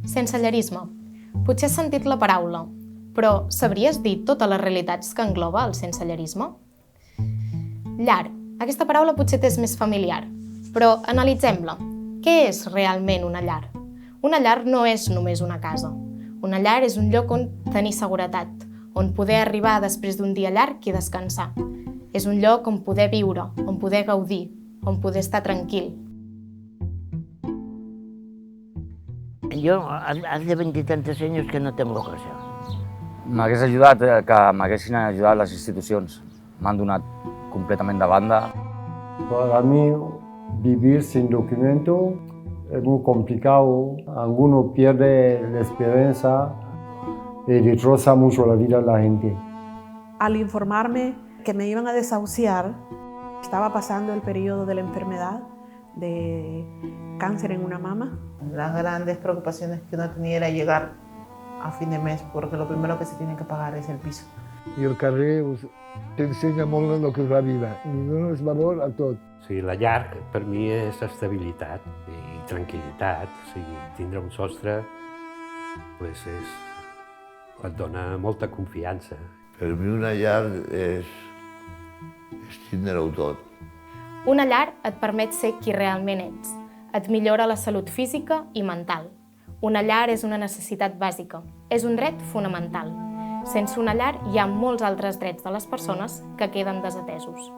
Sensellarisme. Potser has sentit la paraula, però sabries dir totes les realitats que engloba el sensellarisme? Llar. Aquesta paraula potser t'és més familiar, però analitzem-la. Què és realment una llar? Una llar no és només una casa. Una llar és un lloc on tenir seguretat, on poder arribar després d'un dia llarg i descansar. És un lloc on poder viure, on poder gaudir, on poder estar tranquil. Yo hace 20 y tantos años que no tengo casa. M'hagués ajudat que m'haguessin ajudat les institucions. M'han donat completament de banda. Para mí, vivir sin documento es muy complicado. Alguno pierde la esperanza y destroza mucho la vida de la gente. Al informarme que me iban a desahuciar, estaba pasando el periodo de la enfermedad de cáncer en una mama. Las grandes preocupaciones que uno tenía era llegar a fin de mes, porque lo primero que se tiene que pagar es el piso. I el carrer t'ensenya molt el que és la vida i dones valor a tot. O sigui, la llar per mi és estabilitat i tranquil·litat. O sigui, tindre un sostre et dona molta confiança. Per mi una llar és tindre-ho tot. Una llar et permet ser qui realment ets. Et millora la salut física i mental. Una llar és una necessitat bàsica. És un dret fonamental. Sense una llar hi ha molts altres drets de les persones que queden desatesos.